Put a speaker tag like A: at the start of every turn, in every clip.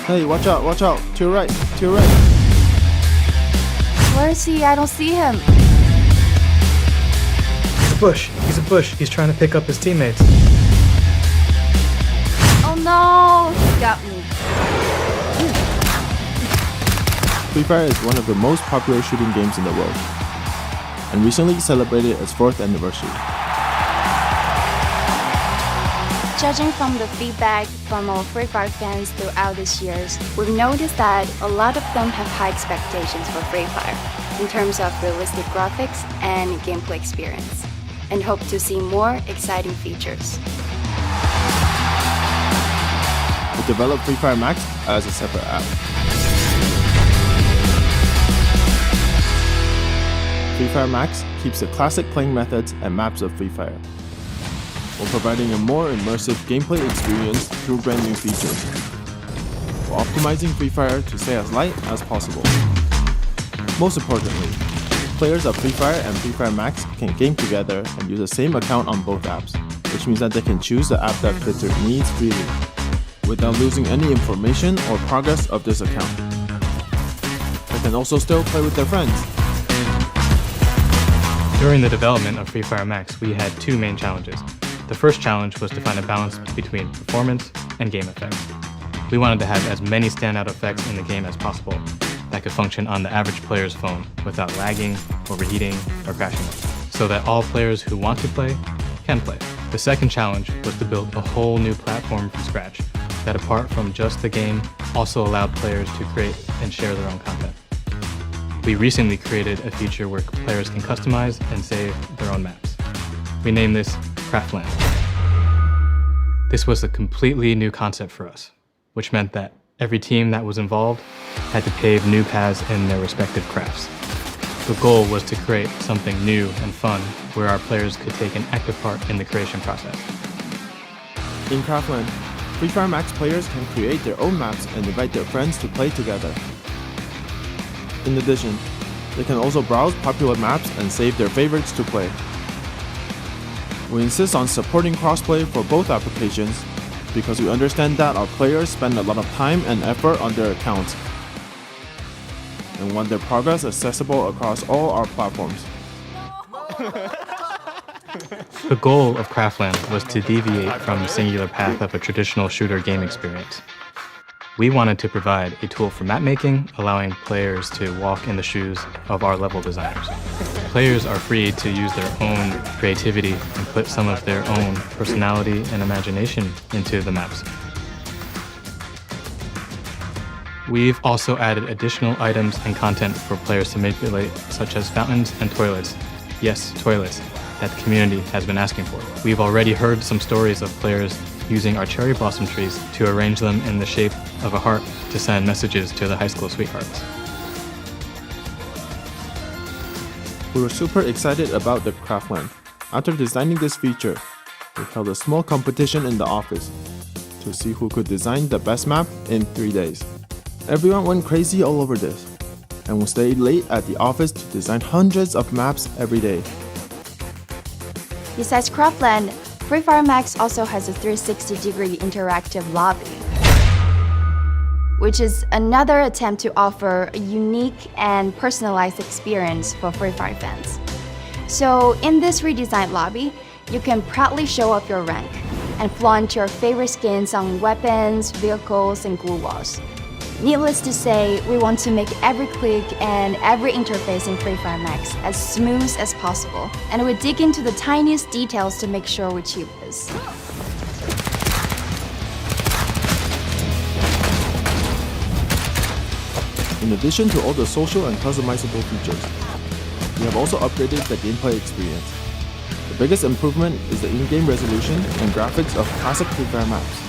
A: Hey, watch out, to your right, to your right.
B: Where is he? I don't see him.
C: He's a bush. He's trying to pick up his teammates.
B: Oh no, he got me.
A: Free Fire is one of the most popular shooting games in the world, and recently celebrated its 4th anniversary.
B: Judging from the feedback from our Free Fire fans throughout these years, we've noticed that a lot of them have high expectations for Free Fire in terms of realistic graphics and gameplay experience, and hope to see more exciting features.
A: We developed Free Fire Max as a separate app. Free Fire Max keeps the classic playing methods and maps of Free Fire, while providing a more immersive gameplay experience through brand new features, while optimizing Free Fire to stay as light as possible. Most importantly, players of Free Fire and Free Fire Max can game together and use the same account on both apps, which means that they can choose the app that fits their needs freely, without losing any information or progress of this account. They can also still play with their friends.
C: During the development of Free Fire Max, we had two main challenges. The first challenge was to find a balance between performance and game effects. We wanted to have as many standout effects in the game as possible that could function on the average player's phone without lagging, overheating, or crashing, so that all players who want to play can play. The second challenge was to build a whole new platform from scratch that, apart from just the game, also allowed players to create and share their own content. We recently created a feature where players can customize and save their own maps. We named this Craftland. This was a completely new concept for us, which meant that every team that was involved had to pave new paths in their respective crafts. The goal was to create something new and fun where our players could take an active part in the creation process.
A: In Craftland, Free Fire Max players can create their own maps and invite their friends to play together. In addition, they can also browse popular maps and save their favorites to play. We insist on supporting crossplay for both applications because we understand that our players spend a lot of time and effort on their accounts and want their progress accessible across all our platforms.
C: The goal of Craftland was to deviate from the singular path of a traditional shooter game experience. We wanted to provide a tool for map making, allowing players to walk in the shoes of our level designers. Players are free to use their own creativity and put some of their own personality and imagination into the maps. We've also added additional items and content for players to manipulate, such as fountains and toilets. Yes, toilets, that the community has been asking for. We've already heard some stories of players using our cherry blossom trees to arrange them in the shape of a heart to send messages to the high school sweethearts.
A: We were super excited about the Craftland. After designing this feature, we held a small competition in the office to see who could design the best map in 3 days. Everyone went crazy all over this, and we stayed late at the office to design hundreds of maps every day.
B: Besides Craftland, Free Fire Max also has a 360-degree interactive lobby, which is another attempt to offer a unique and personalized experience for Free Fire fans. So in this redesigned lobby, you can proudly show off your rank and flaunt your favorite skins on weapons, vehicles, and glue walls. Needless to say, we want to make every click and every interface in Free Fire Max as smooth as possible, and we dig into the tiniest details to make sure we achieve this.
A: In addition to all the social and customizable features, we have also upgraded the gameplay experience. The biggest improvement is the in-game resolution and graphics of classic Free Fire maps.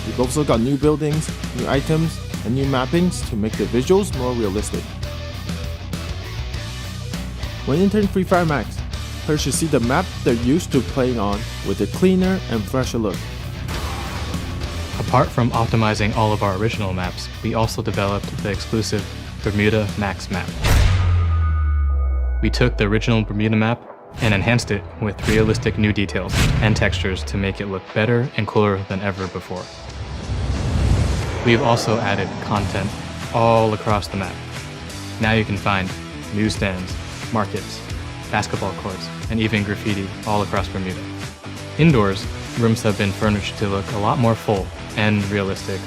A: We've also got new buildings, new items, and new mappings to make the visuals more realistic. When entering Free Fire Max, players should see the map they're used to playing on with a cleaner and fresher look.
C: Apart from optimizing all of our original maps, we also developed the exclusive Bermuda Max map. We took the original Bermuda map and enhanced it with realistic new details and textures to make it look better and cooler than ever before. We've also added content all across the map. Now you can find newsstands, markets, basketball courts, and even graffiti all across Bermuda. Indoors, rooms have been furnished to look a lot more full and realistic,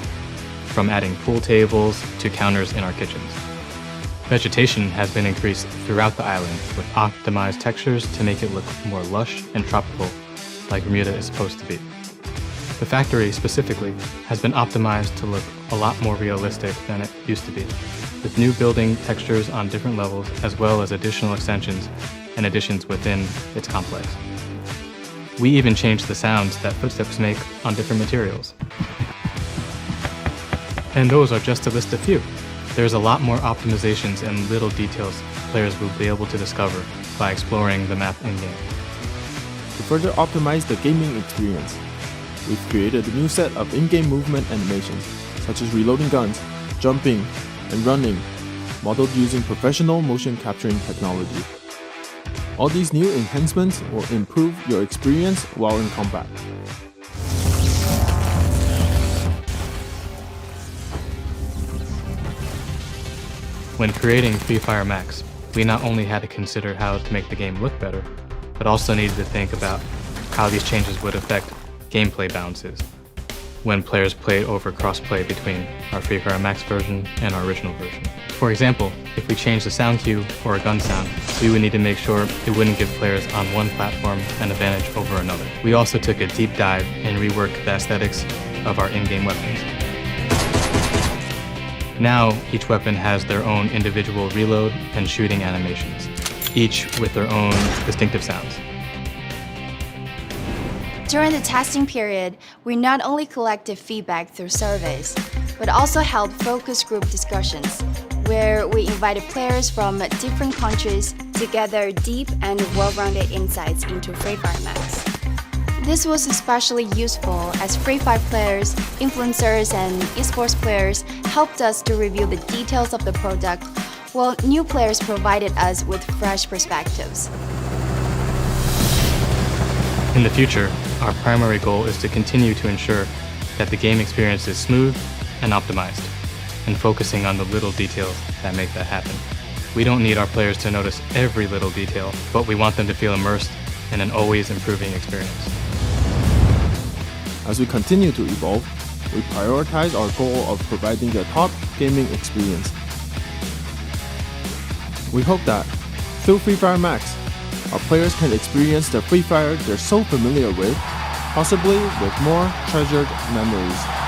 C: from adding pool tables to counters in our kitchens. Vegetation has been increased throughout the island with optimized textures to make it look more lush and tropical, like Bermuda is supposed to be. The factory specifically has been optimized to look a lot more realistic than it used to be, with new building textures on different levels as well as additional extensions and additions within its complex. We even changed the sounds that footsteps make on different materials. And those are just to list a few. There's a lot more optimizations and little details players will be able to discover by exploring the map in-game.
A: To further optimize the gaming experience, we've created a new set of in-game movement animations, such as reloading guns, jumping, and running, modeled using professional motion capturing technology. All these new enhancements will improve your experience while in combat.
C: When creating Free Fire Max, we not only had to consider how to make the game look better, but also needed to think about how these changes would affect gameplay balances when players played over cross-play between our Free Fire Max version and our original version. For example, if we changed the sound cue or a gun sound, we would need to make sure it wouldn't give players on one platform an advantage over another. We also took a deep dive and reworked the aesthetics of our in-game weapons. Now, each weapon has their own individual reload and shooting animations, each with their own distinctive sounds.
B: During the testing period, we not only collected feedback through surveys, but also held focus group discussions, where we invited players from different countries to gather deep and well-rounded insights into Free Fire Max. This was especially useful as Free Fire players, influencers, and esports players helped us to review the details of the product, while new players provided us with fresh perspectives.
C: In the future, our primary goal is to continue to ensure that the game experience is smooth and optimized, and focusing on the little details that make that happen. We don't need our players to notice every little detail, but we want them to feel immersed in an always improving experience.
A: As we continue to evolve, we prioritize our goal of providing a top gaming experience. We hope that, through Free Fire Max, our players can experience the Free Fire they're so familiar with, possibly with more treasured memories.